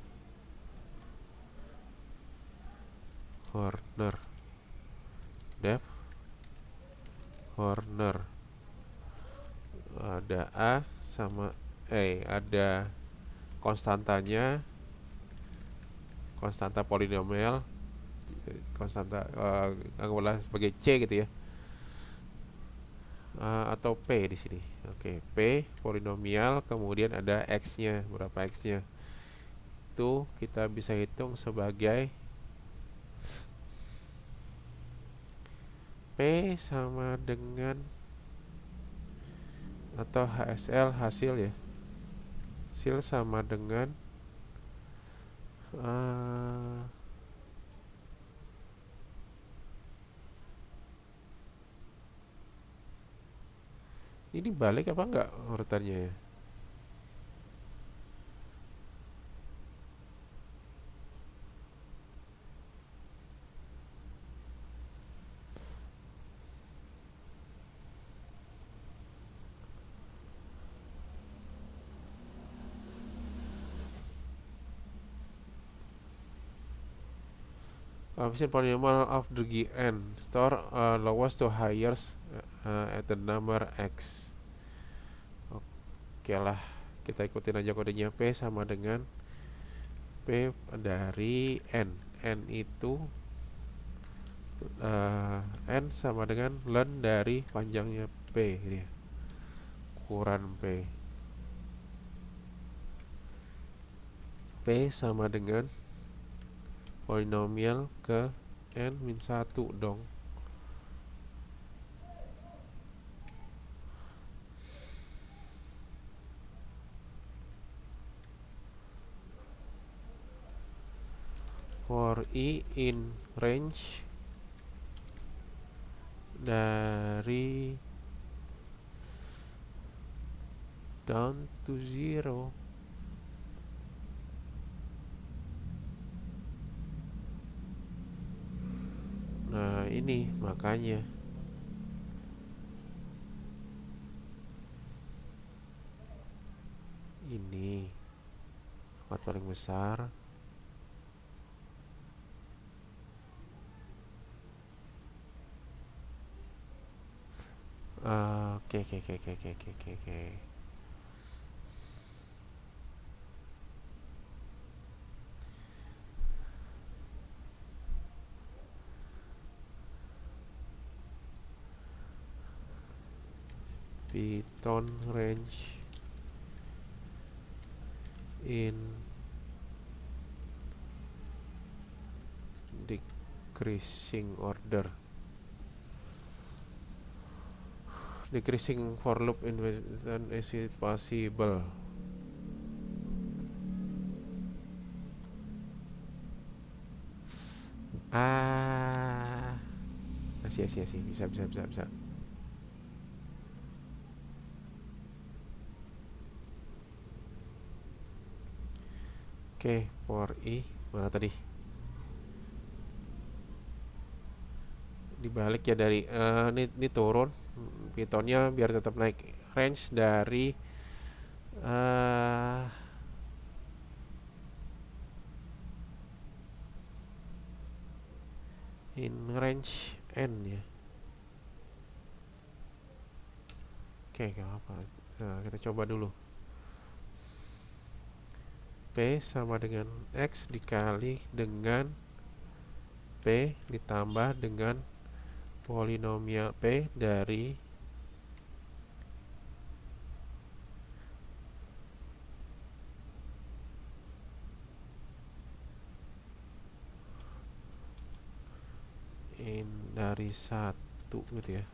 Horner. Dev Horner. Ada A sama ada konstantanya, konstanta polinomial, konstanta anggaplah sebagai C gitu ya. Atau P di sini. Oke, P polinomial, kemudian ada X-nya, berapa X-nya. Itu kita bisa hitung sebagai P sama dengan, atau HSL hasil ya. Hasil sama dengan ini balik apa enggak urutannya ya? Coefficient polynomial of degree n store lowest to highest at the number x. Oke lah, kita ikutin aja kodenya. P sama dengan P dari n. N itu n sama dengan ln dari panjangnya P ini, ukuran P. P sama dengan polinomial ke n-1 dong. for I in range dari down to zero. Nah, ini makanya ini kuat paling besar. Oke, oke, oke, oke, oke, oke, oke. Python range in decreasing order. Decreasing for loop in is it possible? Ah, sih, bisa. Oke, for I mana tadi? Dibalik ya dari ini turun. Pythonnya biar tetap naik range dari uh, in range n ya. Oke, gak apa. Nah, kita coba dulu. P sama dengan X dikali dengan P ditambah dengan polinomial P dari dari 1 gitu ya.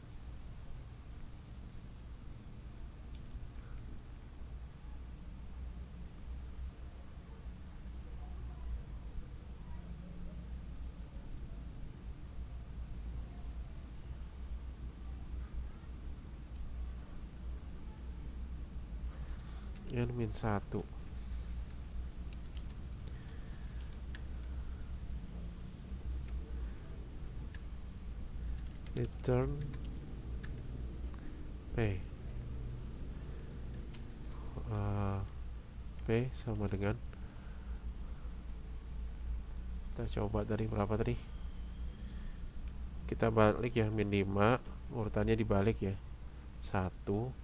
N min 1. Return P. P sama dengan, kita coba dari berapa tadi, kita balik ya, min 5 urutannya dibalik ya, 1,3,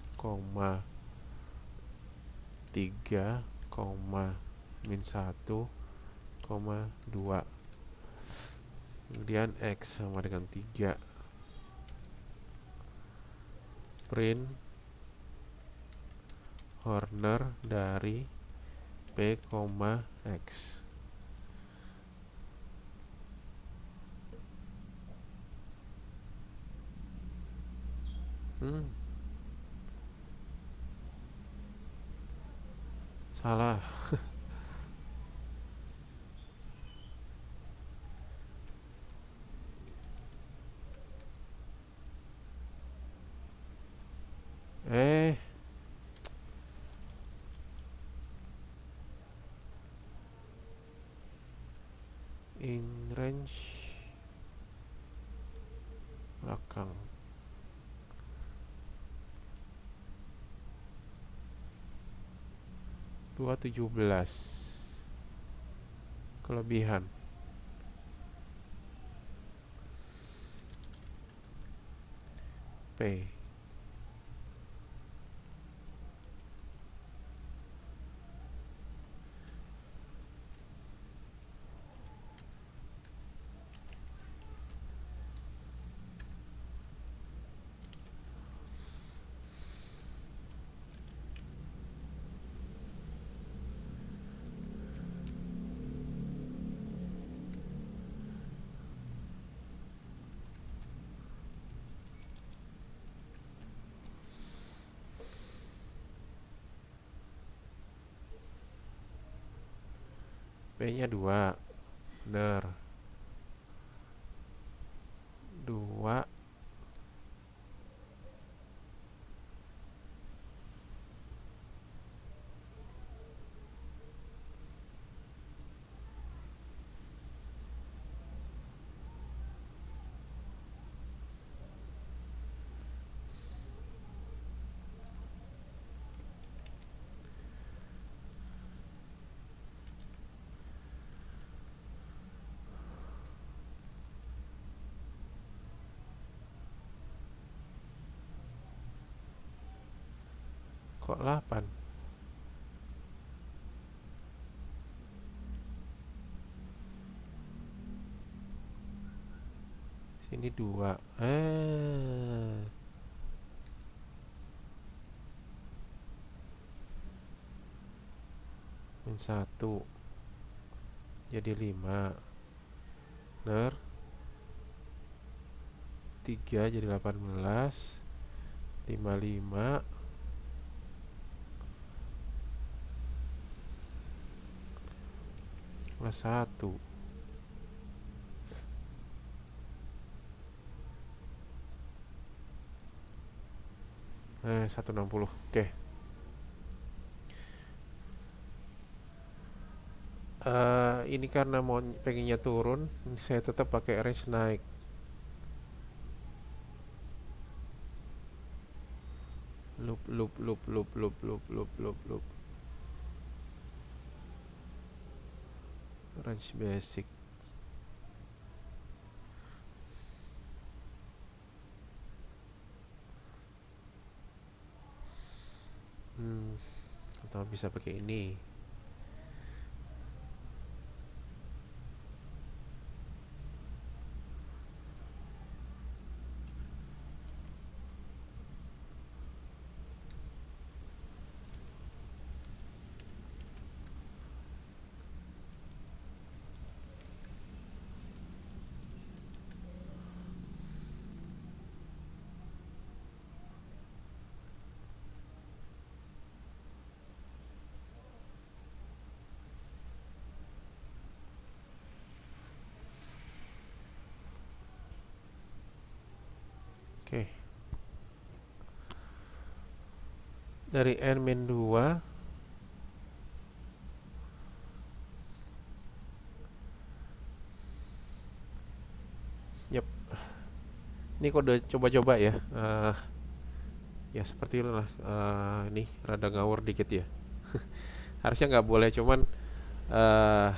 min 1,2, kemudian X sama dengan 3, print Horner dari P, X. Salah. In range belakang. Dua 17 kelebihan. P. P nya 2, bener. 2. Kok 8? Sini 2. Min 1 jadi 5. Bener. 3 jadi 18. 55 plus 1. 160. Oke. Ini karena mau pengennya turun, saya tetap pakai range naik. Loop loop loop loop loop loop loop loop loop. Range basic. Atau bisa pakai ini. Oke. Dari N-2 Yap. Ini kode coba-coba ya. Ya seperti itulah. Ini rada ngawur dikit ya. Harusnya nggak boleh, cuman eh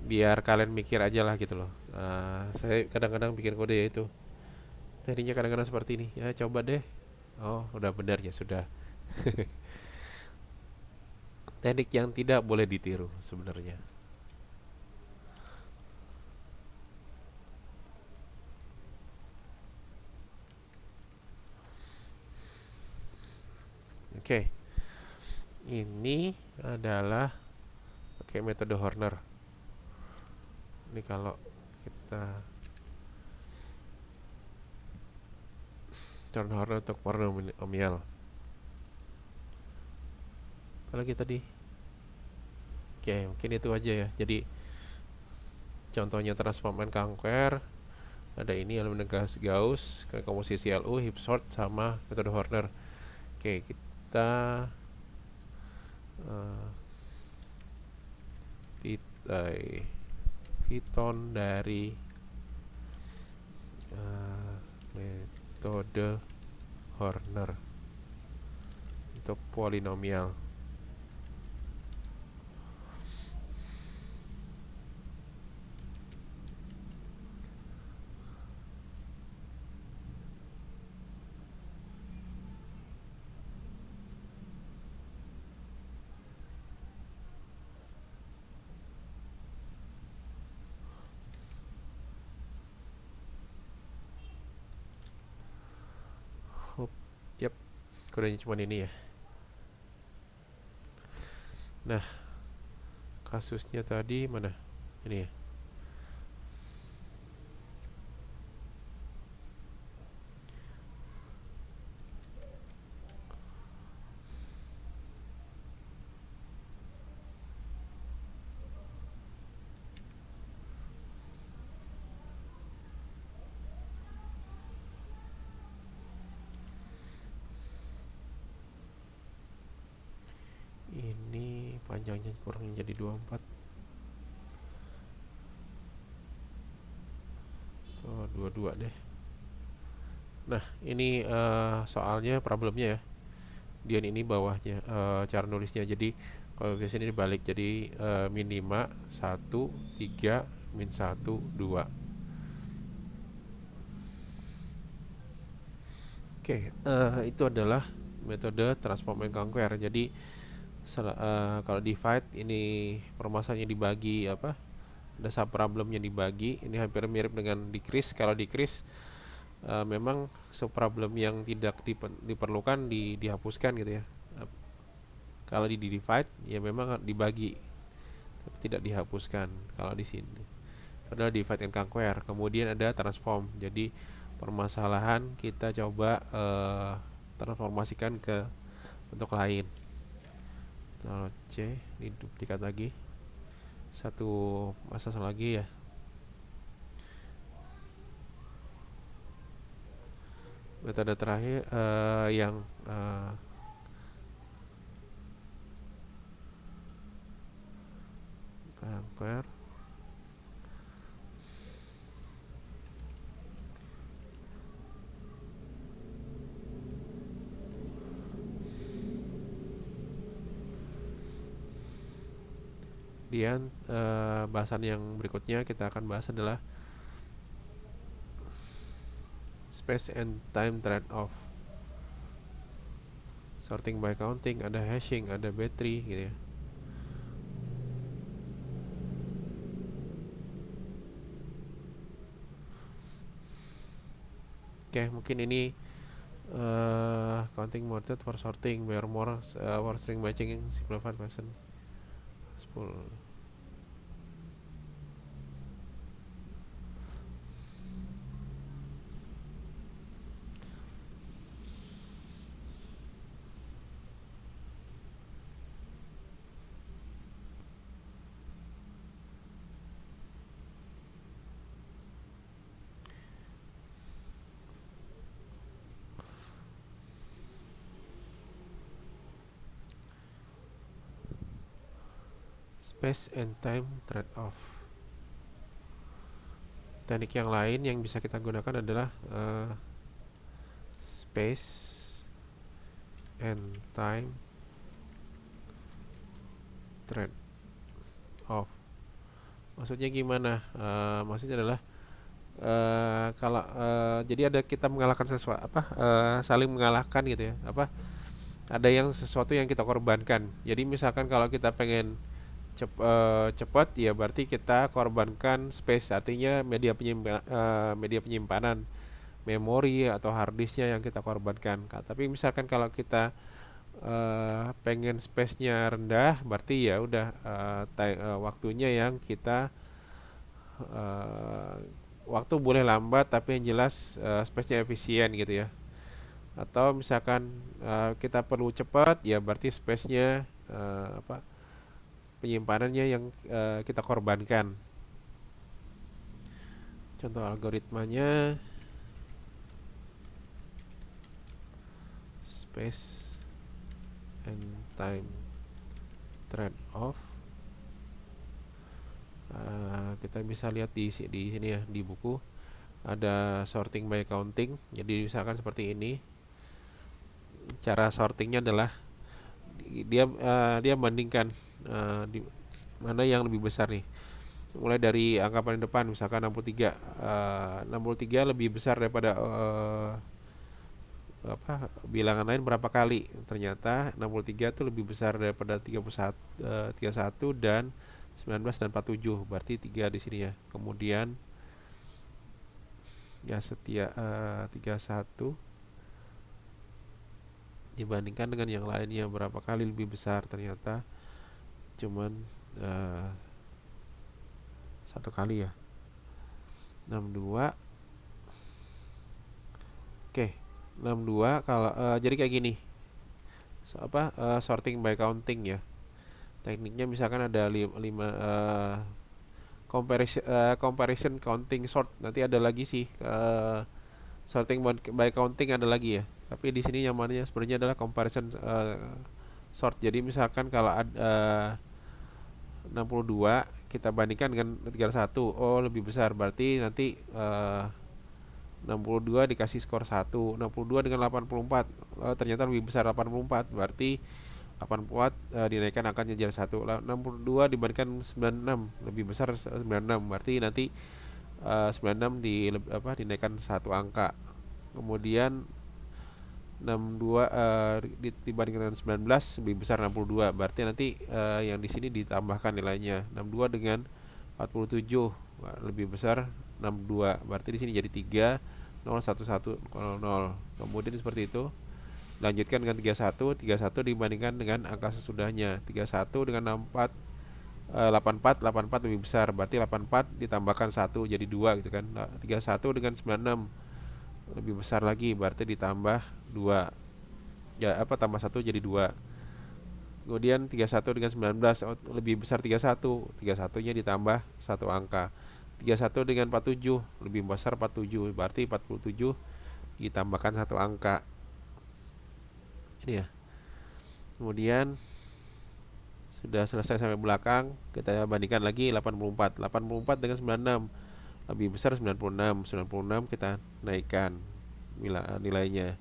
biar kalian mikir aja lah gitu loh. Saya kadang-kadang bikin kode ya itu. Tadinya kadang-kadang seperti ini. Ya coba deh. Oh, udah benar ya sudah. Teknik yang tidak boleh ditiru sebenarnya. Oke. Ini adalah pakai metode Horner. Ini kalau kita turn Horner untuk polinomial. Apalagi tadi. Oke, mungkin itu aja ya. Jadi contohnya transform and conquer. Ada ini elemen Gauss, komposisi LU, heap sort sama metode Horner. Oke, kita Python dari metode Horner untuk polinomial. Yap, kodenya cuma ini ya. Nah, kasusnya tadi mana? Ini ya. panjangnya kurangnya jadi 24. Oh, 22 deh. Nah, ini soalnya problemnya ya. Dia ini bawahnya cara nulisnya. Jadi kalau di sini dibalik, jadi min 5 1 3 min 1 2. Oke, itu adalah metode transform and conquer. Jadi kalau divide ini permasalahannya dibagi apa? Ada sub problemnya dibagi. Ini hampir mirip dengan decrease. Kalau decrease memang sub problem yang tidak diperlukan dihapuskan gitu ya. Kalau di divide ya memang dibagi, tapi tidak dihapuskan. Kalau di sini itu adalah divide and conquer. Kemudian ada transform. Jadi permasalahan kita coba transformasikan ke bentuk lain. Kalau C ini duplikat lagi. Satu masalah lagi ya. Metode terakhir yang conquer. Kemudian bahasan yang berikutnya kita akan bahas adalah space and time trade-off. Sorting by counting, ada hashing, ada battery gitu ya. Oke, mungkin ini counting method for sorting, where more for string matching simplified version 10. Space and time trade-off. Teknik yang lain yang bisa kita gunakan adalah space and time trade-off. Maksudnya gimana? Maksudnya adalah kalau jadi ada kita mengalahkan sesuatu apa saling mengalahkan gitu ya apa ada yang sesuatu yang kita korbankan. Jadi misalkan kalau kita pengen cepat ya berarti kita korbankan space, artinya media penyimpanan memori atau hard disknya yang kita korbankan. Tapi misalkan kalau kita pengen space-nya rendah, berarti ya udah waktunya yang kita waktu boleh lambat tapi yang jelas space-nya efisien gitu ya. Atau misalkan kita perlu cepat ya berarti space-nya apa penyimpanannya yang kita korbankan. Contoh algoritmanya space and time trade-off. Kita bisa lihat di sini ya di buku ada sorting by counting. Jadi misalkan seperti ini. Cara sortingnya adalah dia bandingkan di mana yang lebih besar nih. Mulai dari angka paling depan misalkan 63. 63 lebih besar daripada bilangan lain berapa kali. Ternyata 63 itu lebih besar daripada 31 dan 19 dan 47. Berarti 3 di sini ya. Kemudian ya 31 dibandingkan dengan yang lainnya berapa kali lebih besar, ternyata cuman satu kali ya. 62. Oke, 62 kalau jadi kayak gini. Sorting by counting ya. Tekniknya misalkan ada 5 comparison counting sort. Nanti ada lagi sih sorting by counting ada lagi ya. Tapi di sini nyamannya sebenarnya adalah comparison sort. Jadi misalkan kalau ada 62 kita bandingkan dengan 31. Oh, lebih besar. Berarti nanti 62 dikasih skor 1. 62 dengan 84. Ternyata lebih besar 84. Berarti 84 dinaikkan angkanya jadi 1. 62 dibandingkan 96 lebih besar 96. Berarti nanti 96 dinaikkan satu angka. Kemudian 62 dibandingkan dengan 19 lebih besar 62. Berarti nanti yang di sini ditambahkan nilainya. 62 dengan 47 lebih besar 62. Berarti di sini jadi 3 0 1 1 0 0. Kemudian seperti itu. Lanjutkan dengan 31. 31 dibandingkan dengan angka sesudahnya. 31 dengan 64 84 lebih besar. Berarti 84 ditambahkan 1 jadi 2 gitu kan. 31 dengan 96 lebih besar lagi, berarti ditambah 2. Ya, tambah 1 jadi 2. Kemudian 31 dengan 19 lebih besar 31. 31-nya ditambah 1 angka. 31 dengan 47 lebih besar 47, berarti 47 ditambahkan 1 angka. Ini ya. Kemudian sudah selesai sampai belakang, kita bandingkan lagi 84. 84 dengan 96 lebih besar 96. 96 kita naikkan nilainya.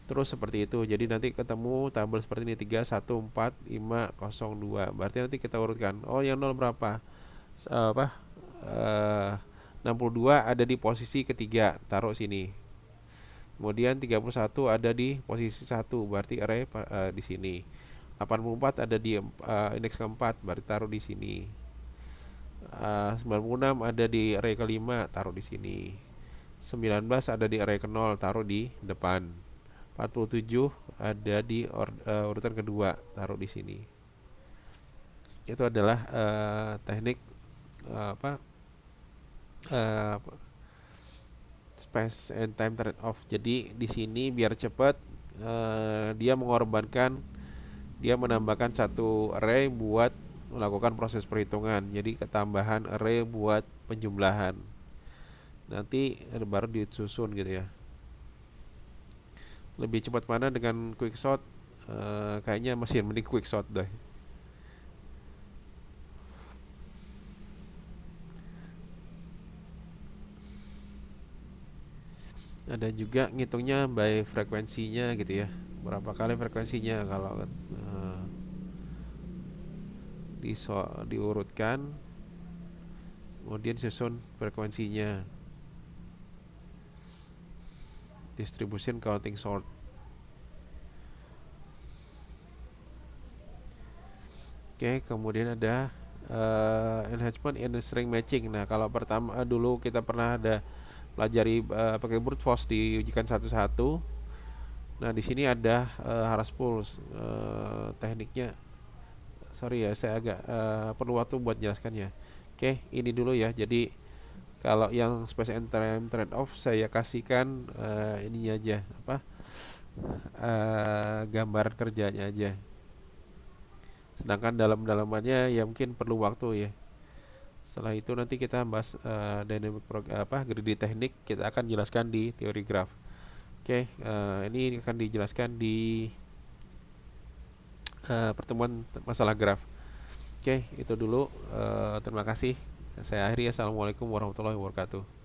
Terus seperti itu. Jadi nanti ketemu tabel seperti ini 3 1 4 5 0 2. Berarti nanti kita urutkan. Oh, yang 0 berapa? Apa? 62 ada di posisi ketiga, taruh sini. Kemudian 31 ada di posisi 1, berarti array di sini. 84 ada di indeks keempat, berarti taruh di sini. 96 ada di array kelima, taruh di sini. 19 ada di array ke-0, taruh di depan. 47 ada di urutan kedua, taruh di sini. Itu adalah teknik space and time trade-off. Jadi di sini biar cepat dia menambahkan satu array buat melakukan proses perhitungan. Jadi ketambahan array buat penjumlahan. Nanti baru disusun gitu ya. Lebih cepat mana dengan quicksort? Kayaknya masih mending quicksort deh. Ada juga ngitungnya by frekuensinya gitu ya. Berapa kali frekuensinya kalau diurutkan, kemudian susun frekuensinya. Distribution counting sort. Oke, kemudian ada enhancement in string matching. Nah, kalau pertama dulu kita pernah ada pelajari pakai brute force diujikan satu-satu. Nah, di sini ada harassful tekniknya. Sorry ya, saya agak perlu waktu buat jelaskannya. Oke, ini dulu ya. Jadi kalau yang space and time trade-off saya kasihkan ininya aja, gambar kerjanya aja. Sedangkan dalam-dalamannya ya mungkin perlu waktu ya. Setelah itu nanti kita bahas dynamic greedy teknik, kita akan jelaskan di teori graph. Oke, ini akan dijelaskan di pertemuan masalah graph. Oke, itu dulu. Terima kasih. Saya akhiri. Assalamualaikum warahmatullahi wabarakatuh.